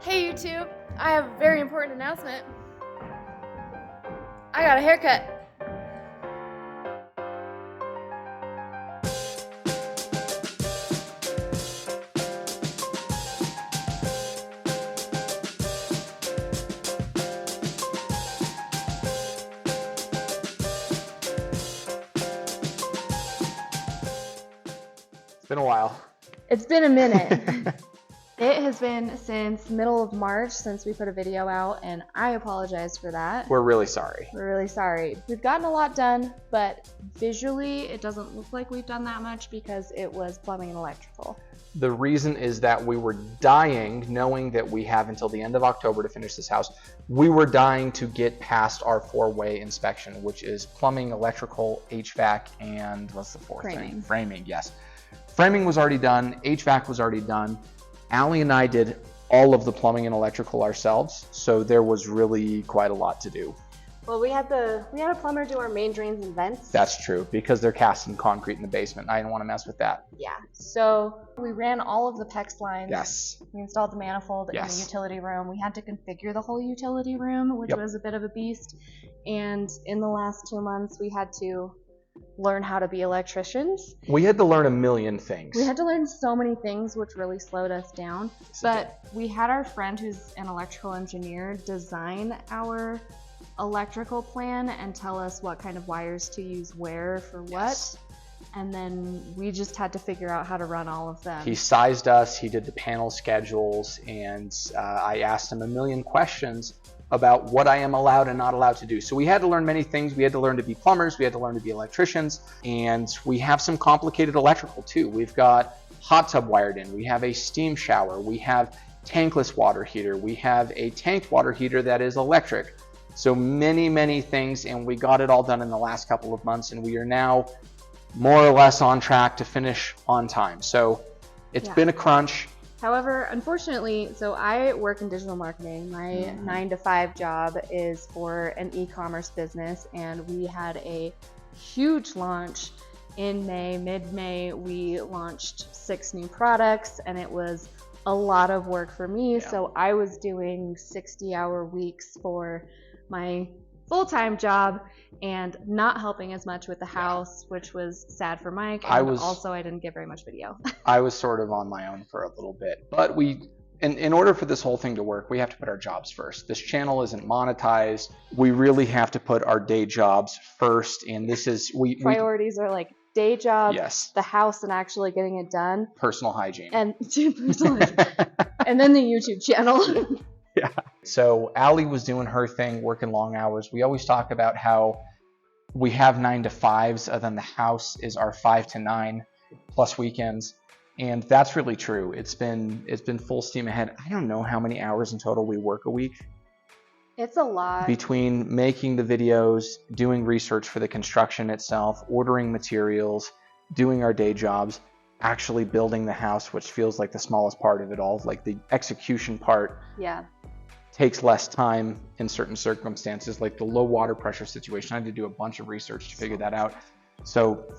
Hey YouTube, I have a very important announcement. I got a haircut. It's been a while. It's been a minute. It has been since middle of March since we put a video out, and I apologize for that. We're really sorry. We're really sorry. We've gotten a lot done, but visually it doesn't look like we've done that much because it was plumbing and electrical. The reason is that we were dying, knowing that we have until the end of October to finish this house. We were dying to get past our 4-way inspection, which is plumbing, electrical, HVAC, and what's the fourth thing? Framing, yes. Framing was already done, HVAC was already done. Allie and I did all of the plumbing and electrical ourselves, so there was really quite a lot to do. Well, we had a plumber do our main drains and vents. That's true, because they're cast in concrete in the basement. I didn't want to mess with that. Yeah, so we ran all of the PEX lines. Yes. We installed the manifold in the utility room. We had to configure the whole utility room, which was a bit of a beast. And in the last 2 months, we had to learn how to be electricians. We had to learn a million things. We had to learn so many things, which really slowed us down. But we had our friend who's an electrical engineer design our electrical plan and tell us what kind of wires to use where for what. And then we just had to figure out how to run all of them. He sized us, he did the panel schedules, and I asked him a million questions about what I am allowed and not allowed to do. So we had to learn many things. We had to learn to be plumbers, we had to learn to be electricians, and we have some complicated electrical too. We've got hot tub wired in, we have a steam shower, we have tankless water heater, we have a tanked water heater that is electric. So many things, and we got it all done in the last couple of months, and we are now more or less on track to finish on time. So it's been a crunch. However, unfortunately, so I work in digital marketing. My 9-to-5 job is for an e-commerce business, and we had a huge launch in May. Mid-May, we launched 6 new products, and it was a lot of work for me. So I was doing 60-hour weeks for my full-time job and not helping as much with the house, which was sad for Mike. And also I didn't get very much video. I was sort of on my own for a little bit, but in order for this whole thing to work, we have to put our jobs first. This channel isn't monetized. We really have to put our day jobs first, and this is priorities are like day job, the house, and actually getting it done. Personal hygiene. And and then the YouTube channel. Yeah. So Allie was doing her thing, working long hours. We always talk about how we have 9-to-5s, and then the house is our 5 to 9 plus weekends. And that's really true. It's been full steam ahead. I don't know how many hours in total we work a week. It's a lot. Between making the videos, doing research for the construction itself, ordering materials, doing our day jobs, actually building the house, which feels like the smallest part of it all, like the execution part. Takes less time in certain circumstances, like the low water pressure situation. I had to do a bunch of research to figure that out. So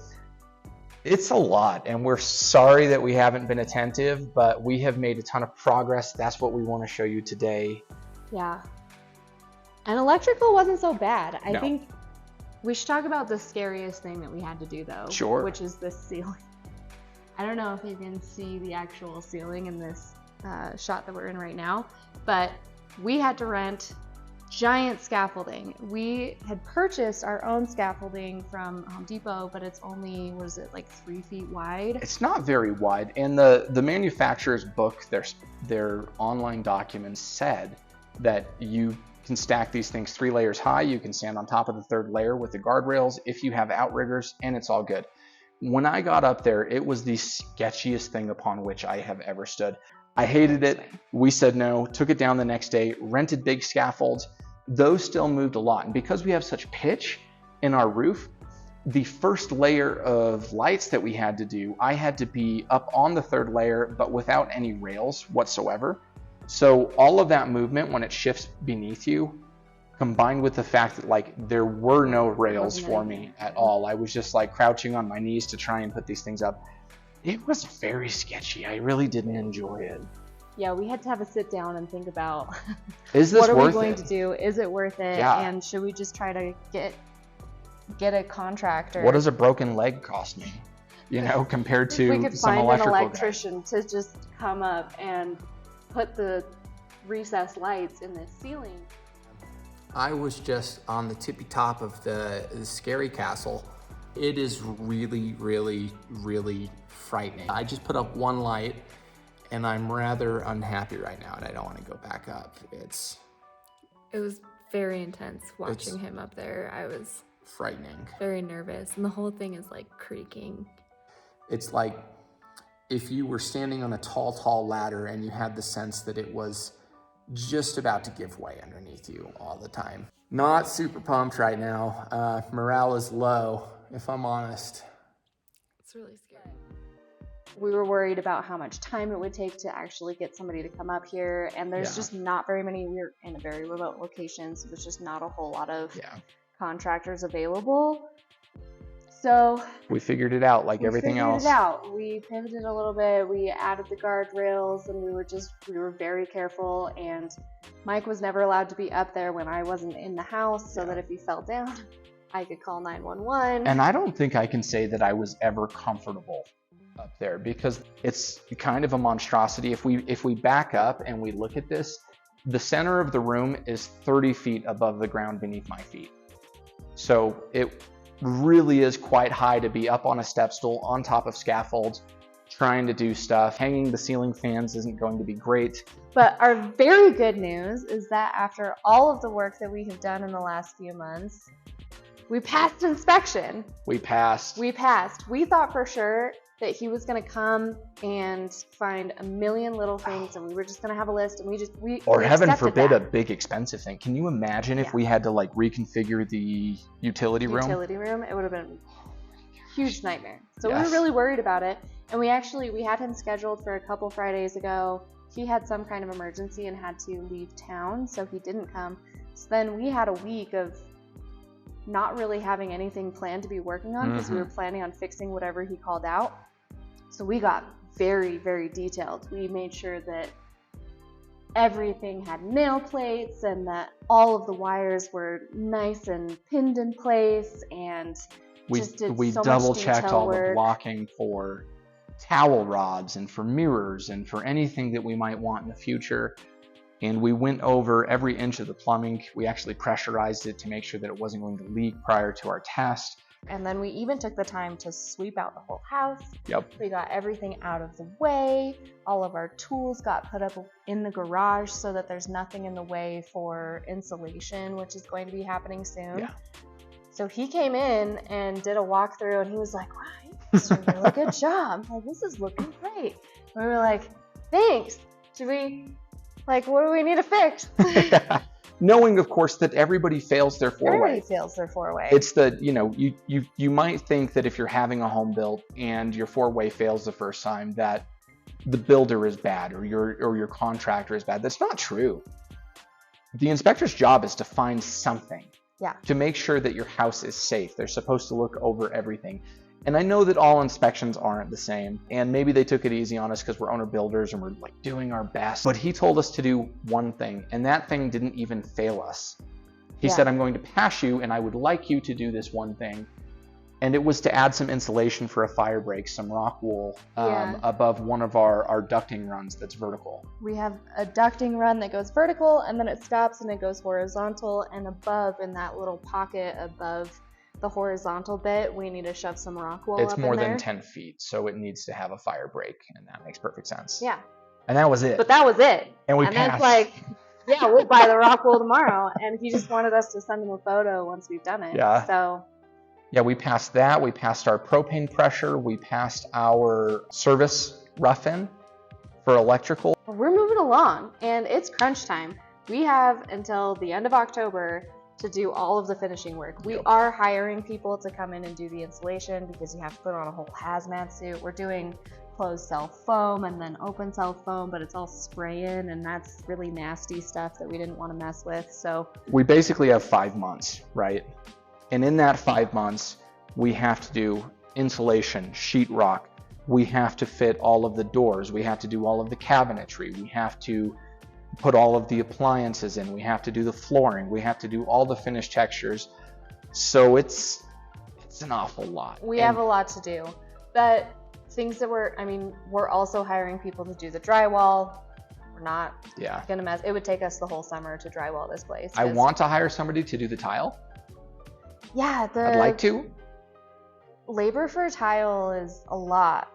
it's a lot, and we're sorry that we haven't been attentive, but we have made a ton of progress. That's what we want to show you today. Yeah. And electrical wasn't so bad. I think we should talk about the scariest thing that we had to do though. Sure. Which is the ceiling. I don't know if you can see the actual ceiling in this shot that we're in right now, but we had to rent giant scaffolding. We had purchased our own scaffolding from Home Depot, but it's only, what is it, like 3 feet wide? It's not very wide, and the manufacturer's book, their online documents said that you can stack these things 3 layers high. You can stand on top of the 3rd layer with the guardrails if you have outriggers, and it's all good. When I got up there, it was the sketchiest thing upon which I have ever stood. I hated it. We said no, took it down the next day, rented big scaffolds. Those still moved a lot. And because we have such pitch in our roof, the first layer of lights that we had to do, I had to be up on the 3rd layer, but without any rails whatsoever. So all of that movement, when it shifts beneath you, combined with the fact that like there were no rails for me at all. I was just like crouching on my knees to try and put these things up. It was very sketchy. I really didn't enjoy it. Yeah, we had to have a sit down and think about Is this what are we worth going it? to do? Is it worth it? Yeah. And should we just try to get a contractor? What does a broken leg cost me? You know, compared to we could some find an electrical guy. electrician to just come up and put the recessed lights in the ceiling. I was just on the tippy top of the scary castle. It is really, really, really frightening. I just put up one light and I'm rather unhappy right now and I don't want to go back up. It was very intense watching him up there. I was frightening. Very nervous, and the whole thing is like creaking. It's like if you were standing on a tall, tall ladder and you had the sense that it was just about to give way underneath you all the time. Not super pumped right now. Morale is low, if I'm honest. It's really scary. We were worried about how much time it would take to actually get somebody to come up here, and there's just not very many. We're in a very remote location, so there's just not a whole lot of contractors available. So we figured it out like everything else. We figured it out. We pivoted a little bit. We added the guardrails, and we were very careful. And Mike was never allowed to be up there when I wasn't in the house, so that if he fell down, I could call 911. And I don't think I can say that I was ever comfortable up there, because it's kind of a monstrosity. If we back up and we look at this, the center of the room is 30 feet above the ground beneath my feet. So it really is quite high to be up on a step stool on top of scaffolds trying to do stuff. Hanging the ceiling fans isn't going to be great. But our very good news is that after all of the work that we have done in the last few months, we passed inspection. We passed. We thought for sure that he was going to come and find a million little things, and we were just going to have a list, and we or heaven forbid that. a big expensive thing. Can you imagine if we had to like reconfigure the utility room? It would have been a huge nightmare. So we were really worried about it, and we had him scheduled for a couple Fridays ago. He had some kind of emergency and had to leave town, so he didn't come. So then we had a week of not really having anything planned to be working on, because we were planning on fixing whatever he called out. So we got very, very detailed. We made sure that everything had nail plates and that all of the wires were nice and pinned in place, and we double checked all the blocking for towel rods and for mirrors and for anything that we might want in the future. And we went over every inch of the plumbing. We actually pressurized it to make sure that it wasn't going to leak prior to our test. And then we even took the time to sweep out the whole house. Yep. We got everything out of the way. All of our tools got put up in the garage so that there's nothing in the way for insulation, which is going to be happening soon. Yeah. So he came in and did a walkthrough, and he was like, wow, you did a really good job. Like, this is looking great. And we were like, thanks. What do we need to fix? Knowing, of course, that everybody fails their four-way. Everybody fails their four-way. It's the, you might think that if you're having a home built and your four-way fails the first time, that the builder is bad or your contractor is bad. That's not true. The inspector's job is to find something. Yeah. To make sure that your house is safe. They're supposed to look over everything. And I know that all inspections aren't the same, and maybe they took it easy on us because we're owner builders and we're like doing our best. But he told us to do one thing, and that thing didn't even fail us. He said, I'm going to pass you, and I would like you to do this one thing. And it was to add some insulation for a fire break, some rock wool above one of our ducting runs that's vertical. We have a ducting run that goes vertical, and then it stops and it goes horizontal, and above in that little pocket above the horizontal bit, we need to shove some rock wool It's up more in there. than 10 feet, so it needs to have a fire break, and that makes perfect sense. Yeah. And that was it. But that was it. And we and passed. That's like, yeah, we'll buy the rock wool tomorrow. And he just wanted us to send him a photo once we've done it. Yeah. So. Yeah, we passed that. We passed our propane pressure. We passed our service rough-in for electrical. We're moving along, and it's crunch time. We have until the end of October to do all of the finishing work. We are hiring people to come in and do the insulation because you have to put on a whole hazmat suit. We're doing closed cell foam and then open cell foam, but it's all spray-in, and that's really nasty stuff that we didn't want to mess with. So we basically have 5 months, right? And in that 5 months, we have to do insulation, sheetrock, we have to fit all of the doors, we have to do all of the cabinetry, we have to put all of the appliances in, we have to do the flooring, we have to do all the finished textures. So it's an awful lot. We have a lot to do. But things that we're also hiring people to do the drywall. We're not gonna mess. It would take us the whole summer to drywall this place. I want to hire somebody to do the tile. Yeah, I'd like to. Labor for tile is a lot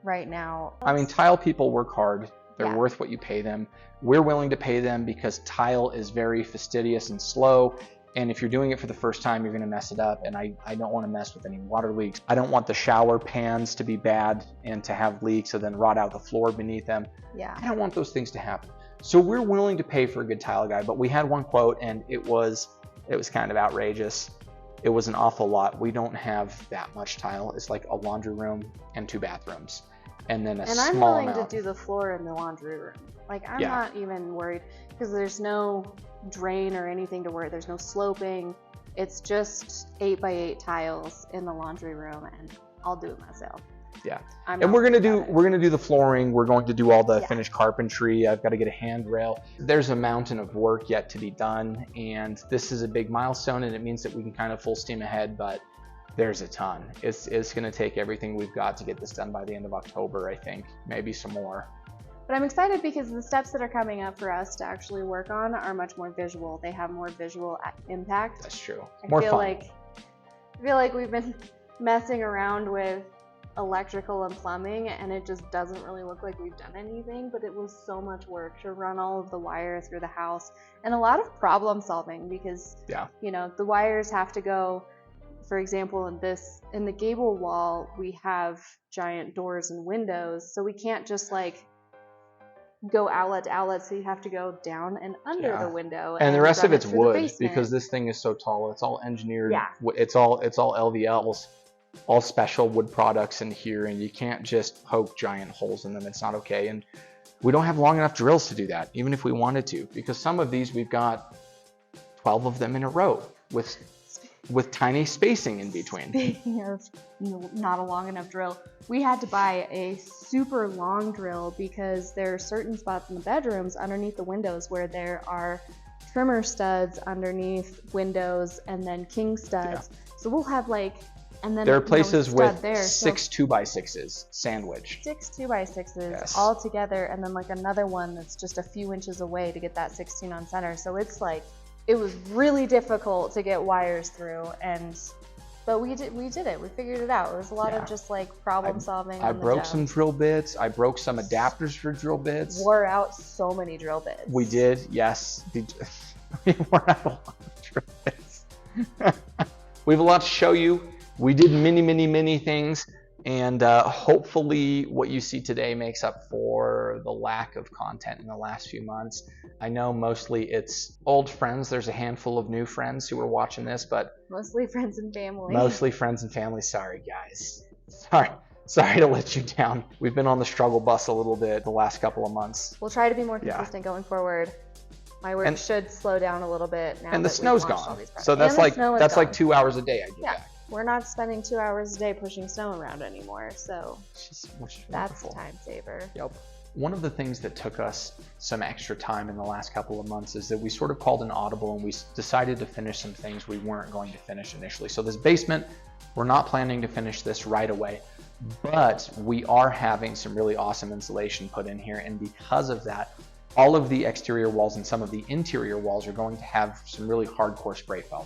right now. I mean, tile people work hard. They're worth what you pay them. We're willing to pay them because tile is very fastidious and slow. And if you're doing it for the first time, you're gonna mess it up. And I don't wanna mess with any water leaks. I don't want the shower pans to be bad and to have leaks and then rot out the floor beneath them. Yeah. I don't want those things to happen. So we're willing to pay for a good tile guy, but we had one quote and it was kind of outrageous. It was an awful lot. We don't have that much tile. It's like a laundry room and 2 bathrooms. And then And I'm willing to do the floor in the laundry room. Like, I'm not even worried because there's no drain or anything to worry. There's no sloping. It's just 8x8 tiles in the laundry room, and I'll do it myself. Yeah. And we're gonna do the flooring. We're going to do all the finished carpentry. I've got to get a handrail. There's a mountain of work yet to be done, and this is a big milestone, and it means that we can kind of full steam ahead, but there's a ton. It's gonna take everything we've got to get this done by the end of October, I think, maybe some more. But I'm excited because the steps that are coming up for us to actually work on are much more visual. They have more visual impact. That's true. I More feel fun. I feel like we've been messing around with electrical and plumbing, and it just doesn't really look like we've done anything, but it was so much work to run all of the wire through the house and a lot of problem solving because you know, the wires have to go, for example, in the gable wall we have giant doors and windows, so we can't just like go outlet to outlet, so you have to go down and under the window. And the rest of it's wood the because this thing is so tall. It's all engineered. Yeah. It's all LVLs, all special wood products in here, and you can't just poke giant holes in them. It's not okay. And we don't have long enough drills to do that, even if we wanted to, because some of these we've got 12 of them in a row with tiny spacing in between. Speaking of not a long enough drill, we had to buy a super long drill because there are certain spots in the bedrooms underneath the windows where there are trimmer studs underneath windows and then king studs. So we'll have and then there are places with there, 6 2x6s sandwiched. 6 2x6s all together, and then another one that's just a few inches away to get that 16 on center. So it's it was really difficult to get wires through, but we did it. We figured it out. It was a lot of just problem solving. I broke some drill bits. I broke some adapters for drill bits. Wore out so many drill bits. We did, yes. We wore out a lot of drill bits. We have a lot to show you. We did many things, and hopefully what you see today makes up for the lack of content in the last few months. I know mostly it's old friends. There's a handful of new friends who are watching this, but mostly friends and family. Mostly friends and family. Sorry, guys. Sorry to let you down. We've been on the struggle bus a little bit the last couple of months. We'll try to be more consistent going forward. My work should slow down a litle bit now. And the snow's gone. So that's like 2 hours a day I get back. We're not spending 2 hours a day pushing snow around anymore, so that's a time saver. Yep. One of the things that took us some extra time in the last couple of months is that we sort of called an audible and we decided to finish some things we weren't going to finish initially. So this basement, we're not planning to finish this right away, but we are having some really awesome insulation put in here, and because of that, all of the exterior walls and some of the interior walls are going to have some really hardcore spray foam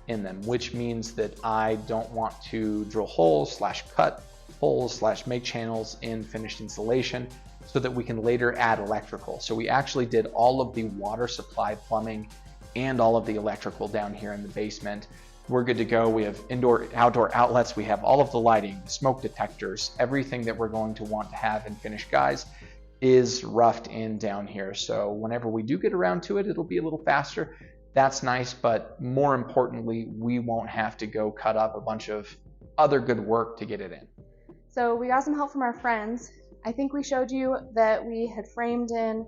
in them, which means that I don't want to drill holes / cut holes / make channels in finished insulation so that we can later add electrical. So we actually did all of the water supply, plumbing, and all of the electrical down here in the basement. We're good to go. We have indoor, outdoor outlets. We have all of the lighting, smoke detectors, everything that we're going to want to have in finished guys is roughed in down here. So whenever we do get around to it, it'll be a little faster. That's nice, but more importantly, we won't have to go cut up a bunch of other good work to get it in. So we got some help from our friends. I think we showed you that we had framed in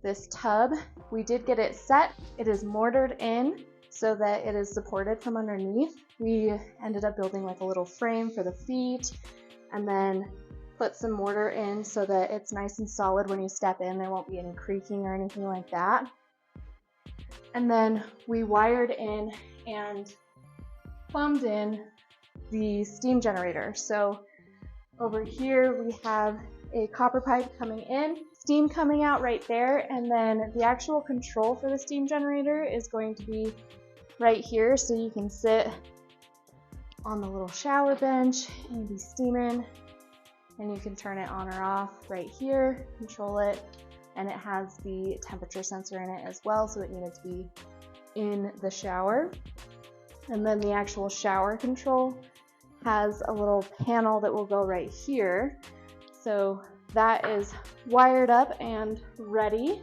this tub. We did get it set. It is mortared in so that it is supported from underneath. We ended up building a little frame for the feet and then put some mortar in so that it's nice and solid when you step in. There won't be any creaking or anything like that. And then we wired in and plumbed in the steam generator. So over here we have a copper pipe coming in, steam coming out right there, and then the actual control for the steam generator is going to be right here, so you can sit on the little shower bench and be steaming, and you can turn it on or off right here, control it, and it has the temperature sensor in it as well, so it needed to be in the shower. And then the actual shower control has a little panel that will go right here. So that is wired up and ready.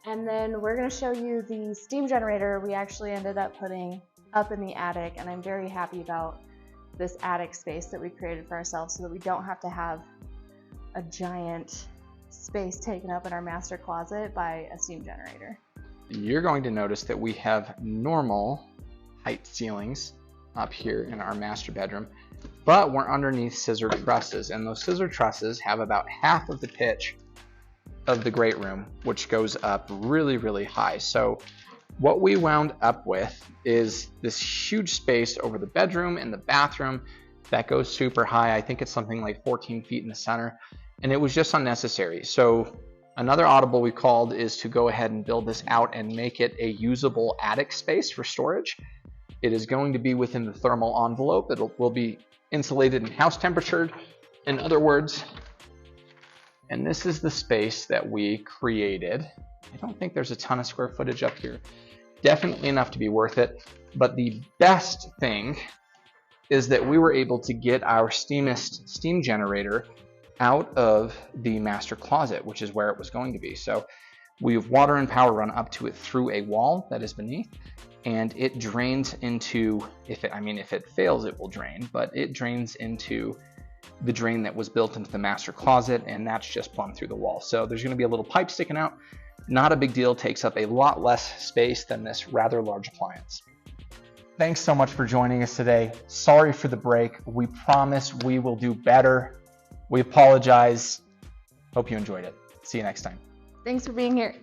And then we're going to show you the steam generator we actually ended up putting up in the attic, and I'm very happy about this attic space that we created for ourselves so that we don't have to have a giant space taken up in our master closet by a steam generator. You're going to notice that we have normal height ceilings up here in our master bedroom, but we're underneath scissor trusses, and those scissor trusses have about half of the pitch of the great room, which goes up really, really high. So what we wound up with is this huge space over the bedroom and the bathroom that goes super high. I think it's something like 14 feet in the center, and it was just unnecessary. So another audible we called is to go ahead and build this out and make it a usable attic space for storage. It is going to be within the thermal envelope. It will be insulated and house temperatured, in other words. And this is the space that we created. I don't think there's a ton of square footage up here. Definitely enough to be worth it. But the best thing is that we were able to get our Steamist steam generator out of the master closet, which is where it was going to be. So we have water and power run up to it through a wall that is beneath, and it drains into, if it fails, it will drain, but it drains into the drain that was built into the master closet, and that's just plumbed through the wall. So there's going to be a little pipe sticking out. Not a big deal, takes up a lot less space than this rather large appliance. Thanks so much for joining us today. Sorry for the break. We promise we will do better. We apologize. Hope you enjoyed it. See you next time. Thanks for being here.